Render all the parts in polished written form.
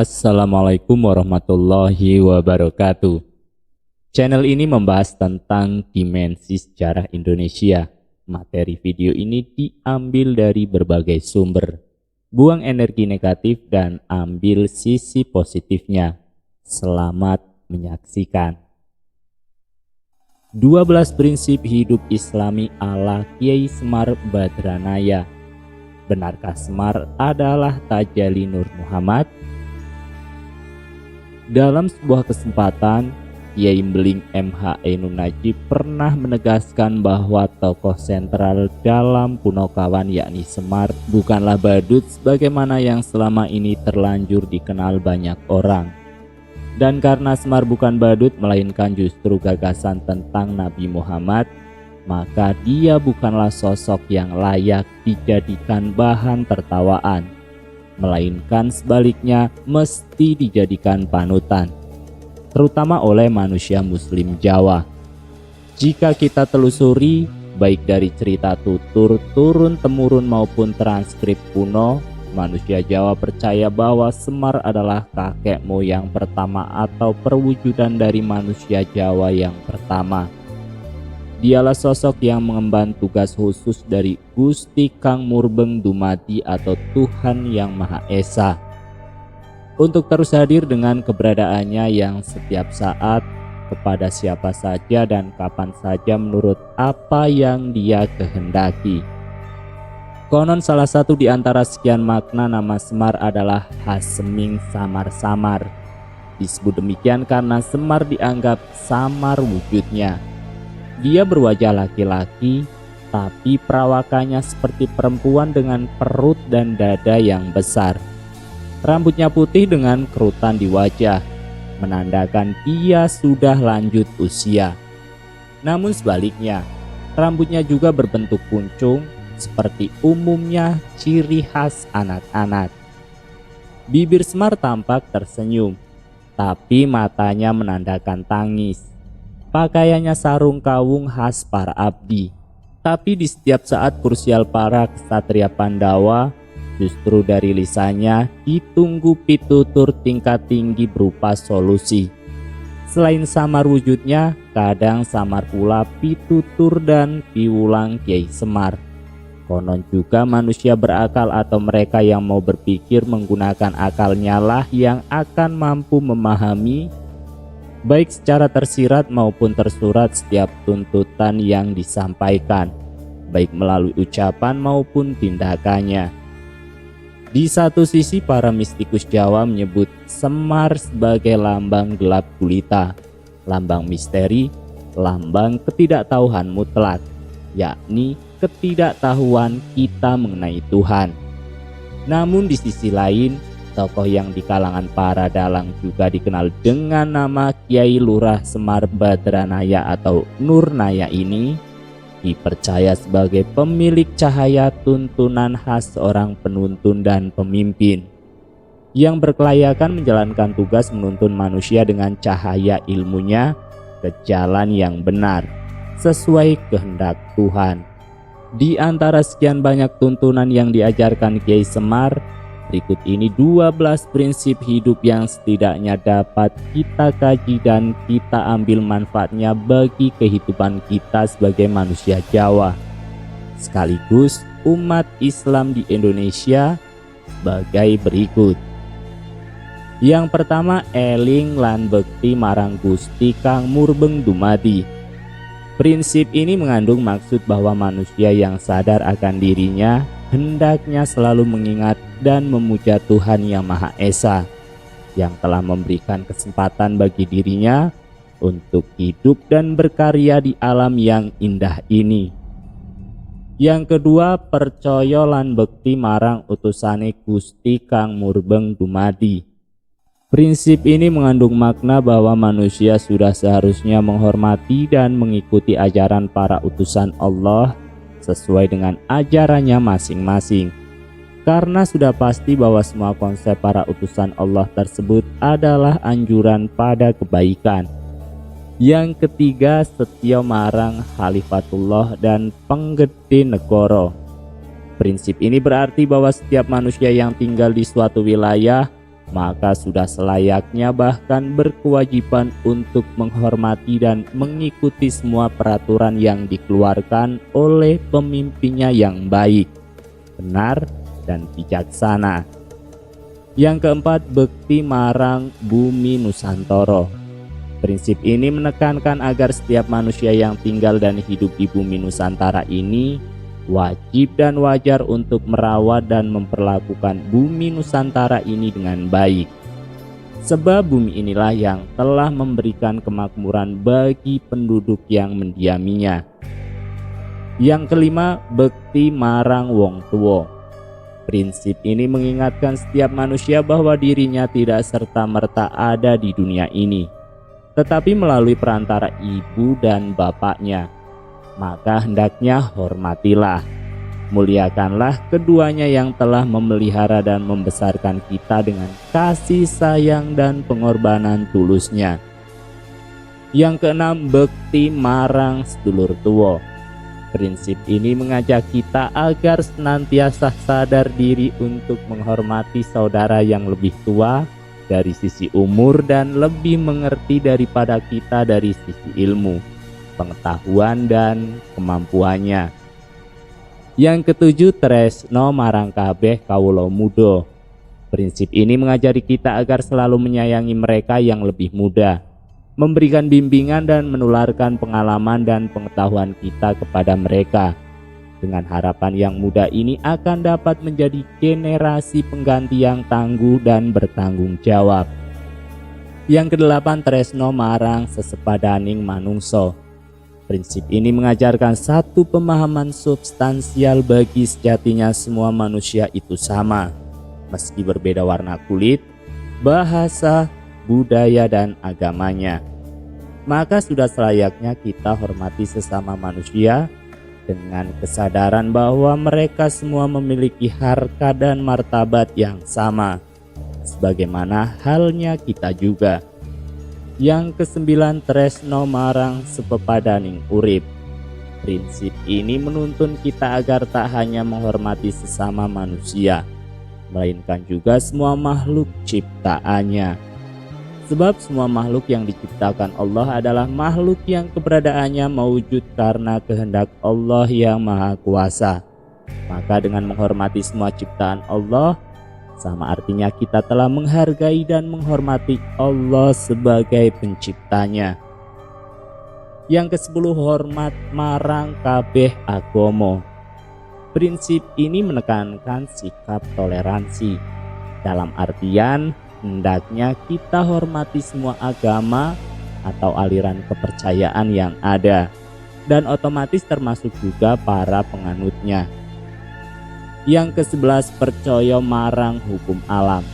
Assalamualaikum warahmatullahi wabarakatuh. Channel ini membahas tentang dimensi sejarah Indonesia. Materi video ini diambil dari berbagai sumber. Buang energi negatif dan ambil sisi positifnya. Selamat menyaksikan. 12 prinsip hidup Islami ala Kiai Semar Badranaya. Benarkah Semar adalah tajalli Nur Muhammad? Dalam sebuah kesempatan, Kiai Beling M.H. Ainun Najib pernah menegaskan bahwa tokoh sentral dalam Punokawan yakni Semar bukanlah badut sebagaimana yang selama ini terlanjur dikenal banyak orang. Dan karena Semar bukan badut melainkan justru gagasan tentang Nabi Muhammad, maka dia bukanlah sosok yang layak dijadikan bahan tertawaan, melainkan sebaliknya mesti dijadikan panutan, terutama oleh manusia muslim Jawa. Jika kita telusuri, baik dari cerita tutur, turun-temurun maupun transkrip kuno, manusia Jawa percaya bahwa Semar adalah kakek moyang pertama atau perwujudan dari manusia Jawa yang pertama. Dialah sosok yang mengemban tugas khusus dari Gusti Kang Murbeng Dumadi atau Tuhan Yang Maha Esa, untuk terus hadir dengan keberadaannya yang setiap saat kepada siapa saja dan kapan saja menurut apa yang dia kehendaki. Konon salah satu di antara sekian makna nama Semar adalah Haseming Samar-Samar. Disebut demikian karena Semar dianggap samar wujudnya. Dia berwajah laki-laki, tapi perawakannya seperti perempuan dengan perut dan dada yang besar. Rambutnya putih dengan kerutan di wajah, menandakan dia sudah lanjut usia. Namun sebaliknya, rambutnya juga berbentuk kuncung, seperti umumnya ciri khas anak-anak. Bibir Semar tampak tersenyum, tapi matanya menandakan tangis. Pakaiannya sarung kawung khas para abdi. Tapi di setiap saat krusial para ksatria Pandawa, justru dari lisannya ditunggu pitutur tingkat tinggi berupa solusi. Selain samar wujudnya, kadang samar pula pitutur dan piwulang Kiai Semar. Konon juga manusia berakal atau mereka yang mau berpikir menggunakan akalnya lah yang akan mampu memahami baik secara tersirat maupun tersurat setiap tuntutan yang disampaikan, baik melalui ucapan maupun tindakannya. Di satu sisi para mistikus Jawa menyebut Semar sebagai lambang gelap gulita, lambang misteri, lambang ketidaktahuan mutlak, yakni ketidaktahuan kita mengenai Tuhan. Namun di sisi lain, tokoh yang di kalangan para dalang juga dikenal dengan nama Kiai Lurah Semar Badranaya atau Nurnaya ini dipercaya sebagai pemilik cahaya tuntunan khas seorang penuntun dan pemimpin yang berkelayakan menjalankan tugas menuntun manusia dengan cahaya ilmunya ke jalan yang benar sesuai kehendak Tuhan. Di antara sekian banyak tuntunan yang diajarkan Kiai Semar, berikut ini 12 prinsip hidup yang setidaknya dapat kita kaji dan kita ambil manfaatnya bagi kehidupan kita sebagai manusia Jawa, sekaligus umat Islam di Indonesia sebagai berikut. Yang pertama, eling lan bekti marang Gusti Kang Murbeng Dumadi. Prinsip ini mengandung maksud bahwa manusia yang sadar akan dirinya hendaknya selalu mengingat dan memuja Tuhan Yang Maha Esa yang telah memberikan kesempatan bagi dirinya untuk hidup dan berkarya di alam yang indah ini. Yang kedua, percaya lan bekti marang utusane Gusti Kang Murbeng Dumadi. Prinsip ini mengandung makna bahwa manusia sudah seharusnya menghormati dan mengikuti ajaran para utusan Allah sesuai dengan ajarannya masing-masing. Karena sudah pasti bahwa semua konsep para utusan Allah tersebut adalah anjuran pada kebaikan. Yang ketiga, setia marang Khalifatullah dan penggede negara. Prinsip ini berarti bahwa setiap manusia yang tinggal di suatu wilayah maka sudah selayaknya bahkan berkewajiban untuk menghormati dan mengikuti semua peraturan yang dikeluarkan oleh pemimpinnya yang baik, benar, dan bijaksana. Yang keempat, bekti marang bumi Nusantara. Prinsip ini menekankan agar setiap manusia yang tinggal dan hidup di bumi Nusantara ini wajib dan wajar untuk merawat dan memperlakukan bumi Nusantara ini dengan baik. Sebab bumi inilah yang telah memberikan kemakmuran bagi penduduk yang mendiaminya. Yang kelima, bekti marang wong tuwa. Prinsip ini mengingatkan setiap manusia bahwa dirinya tidak serta-merta ada di dunia ini, tetapi melalui perantara ibu dan bapaknya. Maka hendaknya hormatilah, muliakanlah keduanya yang telah memelihara dan membesarkan kita dengan kasih sayang dan pengorbanan tulusnya. Yang keenam, bekti marang sedulur tuwa. Prinsip ini mengajak kita agar senantiasa sadar diri untuk menghormati saudara yang lebih tua dari sisi umur dan lebih mengerti daripada kita dari sisi ilmu, pengetahuan, dan kemampuannya. Yang ketujuh, tresno marang kabeh kawula muda. Prinsip ini mengajari kita agar selalu menyayangi mereka yang lebih muda, memberikan bimbingan dan menularkan pengalaman dan pengetahuan kita kepada mereka, dengan harapan yang muda ini akan dapat menjadi generasi pengganti yang tangguh dan bertanggung jawab. Yang kedelapan, tresno marang sesepadaning manungso. Prinsip ini mengajarkan satu pemahaman substansial bagi sejatinya semua manusia itu sama, meski berbeda warna kulit, bahasa, budaya, dan agamanya. Maka sudah selayaknya kita hormati sesama manusia dengan kesadaran bahwa mereka semua memiliki harkat dan martabat yang sama, sebagaimana halnya kita juga. Yang kesembilan, tresno marang sepepadaning urip. Prinsip ini menuntun kita agar tak hanya menghormati sesama manusia, melainkan juga semua makhluk ciptaannya. Sebab semua makhluk yang diciptakan Allah adalah makhluk yang keberadaannya mewujud karena kehendak Allah yang Maha Kuasa. Maka dengan menghormati semua ciptaan Allah, sama artinya kita telah menghargai dan menghormati Allah sebagai penciptanya. Yang ke-10, hormat marang kabeh agama. Prinsip ini menekankan sikap toleransi, dalam artian hendaknya kita hormati semua agama atau aliran kepercayaan yang ada, dan otomatis termasuk juga para penganutnya. Yang ke-11, percaya marang hukum alam.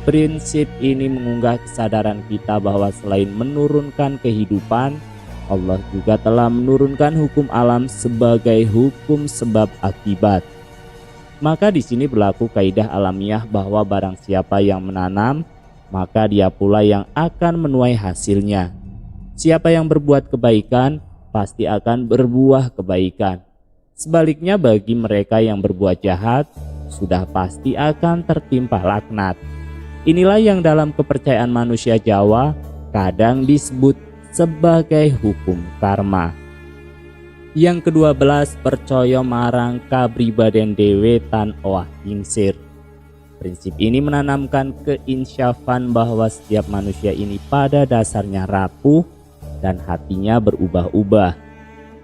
Prinsip ini mengunggah kesadaran kita bahwa selain menurunkan kehidupan, Allah juga telah menurunkan hukum alam sebagai hukum sebab akibat. Maka di sini berlaku kaidah alamiah bahwa barang siapa yang menanam, maka dia pula yang akan menuai hasilnya. Siapa yang berbuat kebaikan, pasti akan berbuah kebaikan. Sebaliknya bagi mereka yang berbuat jahat, sudah pasti akan tertimpa laknat. Inilah yang dalam kepercayaan manusia Jawa kadang disebut sebagai hukum karma. Yang ke-12, percaya marang kabribaden dewe tan owah kingsir. Prinsip ini menanamkan keinsyafan bahwa setiap manusia ini pada dasarnya rapuh dan hatinya berubah-ubah.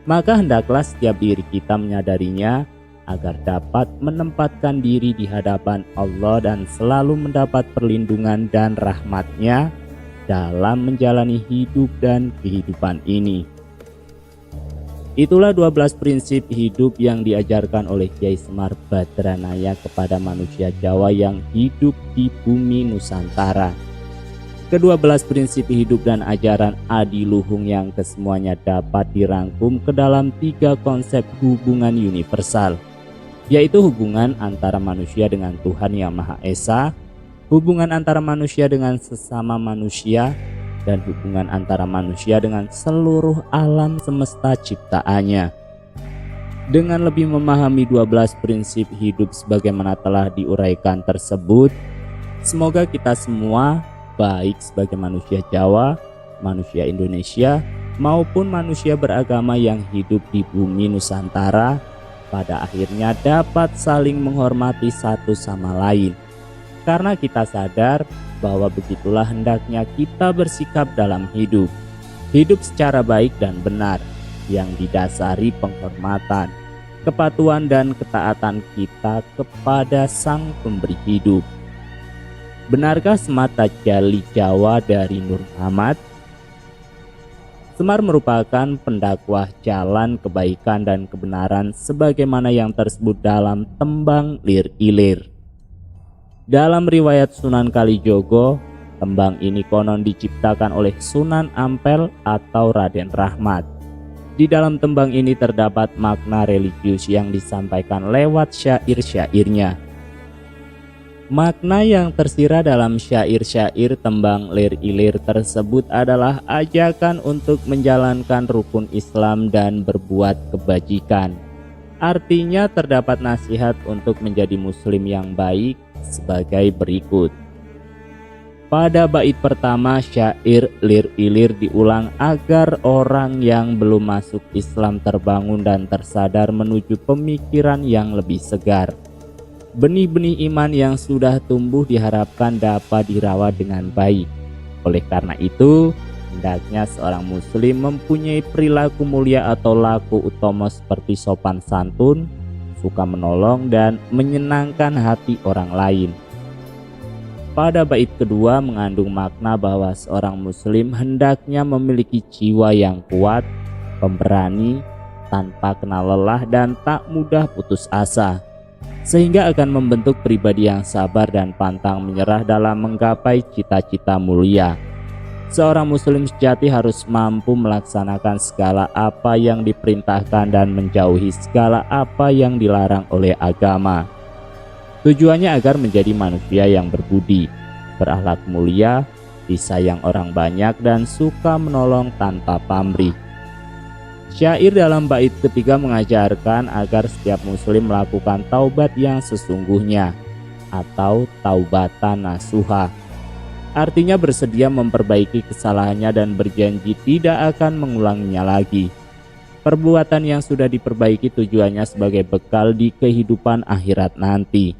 Maka hendaklah setiap diri kita menyadarinya agar dapat menempatkan diri di hadapan Allah dan selalu mendapat perlindungan dan rahmat-Nya dalam menjalani hidup dan kehidupan ini. Itulah 12 prinsip hidup yang diajarkan oleh Kiai Semar Badranaya kepada manusia Jawa yang hidup di bumi Nusantara. Ke-12 prinsip hidup dan ajaran adiluhung yang kesemuanya dapat dirangkum ke dalam 3 konsep hubungan universal, yaitu hubungan antara manusia dengan Tuhan Yang Maha Esa, hubungan antara manusia dengan sesama manusia, dan hubungan antara manusia dengan seluruh alam semesta ciptaannya. Dengan lebih memahami 12 prinsip hidup sebagaimana telah diuraikan tersebut, Semoga kita semua, baik sebagai manusia Jawa, manusia Indonesia, maupun manusia beragama yang hidup di bumi Nusantara, pada akhirnya dapat saling menghormati satu sama lain. Karena kita sadar bahwa begitulah hendaknya kita bersikap dalam hidup. Hidup secara baik dan benar, yang didasari penghormatan, kepatuhan dan ketaatan kita kepada Sang Pemberi hidup. Benarkah Semar tajalli Jawa dari Nur Muhammad? Semar merupakan pendakwah jalan kebaikan dan kebenaran sebagaimana yang tersebut dalam tembang Lir Ilir. Dalam riwayat Sunan Kalijogo, tembang ini konon diciptakan oleh Sunan Ampel atau Raden Rahmat. Di dalam tembang ini terdapat makna religius yang disampaikan lewat syair-syairnya. Makna yang tersirat dalam syair-syair tembang Lir Ilir tersebut adalah ajakan untuk menjalankan rukun Islam dan berbuat kebajikan. Artinya terdapat nasihat untuk menjadi muslim yang baik sebagai berikut. Pada bait pertama syair Lir Ilir diulang agar orang yang belum masuk Islam terbangun dan tersadar menuju pemikiran yang lebih segar. Benih-benih iman yang sudah tumbuh diharapkan dapat dirawat dengan baik. Oleh karena itu, hendaknya seorang muslim mempunyai perilaku mulia atau laku utama seperti sopan santun, suka menolong dan menyenangkan hati orang lain. Pada bait kedua mengandung makna bahwa seorang muslim hendaknya memiliki jiwa yang kuat, pemberani, tanpa kenal lelah dan tak mudah putus asa, sehingga akan membentuk pribadi yang sabar dan pantang menyerah dalam menggapai cita-cita mulia. Seorang muslim sejati harus mampu melaksanakan segala apa yang diperintahkan dan menjauhi segala apa yang dilarang oleh agama. Tujuannya agar menjadi manusia yang berbudi, berakhlak mulia, disayang orang banyak dan suka menolong tanpa pamrih. Syair dalam bait ketiga mengajarkan agar setiap muslim melakukan taubat yang sesungguhnya atau taubatan nasuha. Artinya bersedia memperbaiki kesalahannya dan berjanji tidak akan mengulanginya lagi. Perbuatan yang sudah diperbaiki tujuannya sebagai bekal di kehidupan akhirat nanti.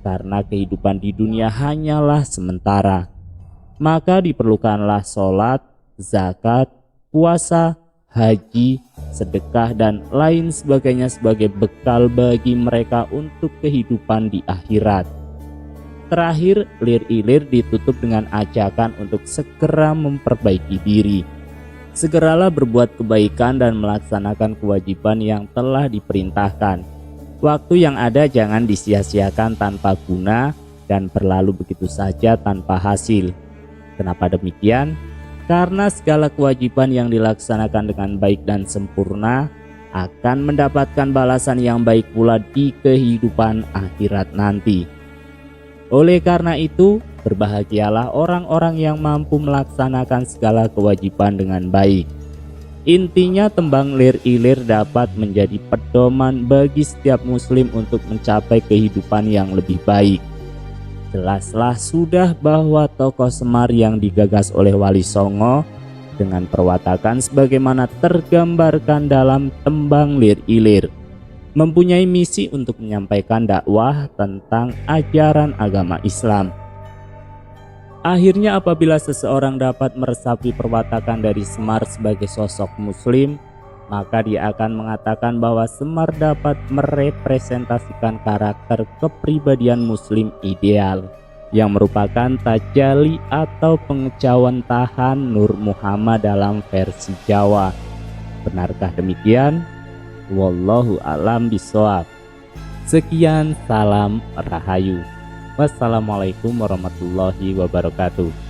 Karena kehidupan di dunia hanyalah sementara, maka diperlukanlah sholat, zakat, puasa, haji, sedekah dan lain sebagainya sebagai bekal bagi mereka untuk kehidupan di akhirat. Terakhir, Lir Ilir ditutup dengan ajakan untuk segera memperbaiki diri. Segeralah berbuat kebaikan dan melaksanakan kewajiban yang telah diperintahkan. Waktu yang ada jangan disia-siakan tanpa guna dan berlalu begitu saja tanpa hasil. Kenapa demikian? Karena segala kewajiban yang dilaksanakan dengan baik dan sempurna akan mendapatkan balasan yang baik pula di kehidupan akhirat nanti. Oleh karena itu, berbahagialah orang-orang yang mampu melaksanakan segala kewajiban dengan baik. Intinya tembang Lir Ilir dapat menjadi pedoman bagi setiap muslim untuk mencapai kehidupan yang lebih baik. Jelaslah sudah bahwa tokoh Semar yang digagas oleh Wali Songo dengan perwatakan sebagaimana tergambarkan dalam tembang Lir Ilir mempunyai misi untuk menyampaikan dakwah tentang ajaran agama Islam. Akhirnya apabila seseorang dapat meresapi perwatakan dari Semar sebagai sosok muslim, maka dia akan mengatakan bahwa Semar dapat merepresentasikan karakter kepribadian muslim ideal yang merupakan tajalli atau pengejawantahan Nur Muhammad dalam versi Jawa. Benarkah demikian? Wallahu a'lam bishawab. Sekian, salam rahayu. Wassalamualaikum warahmatullahi wabarakatuh.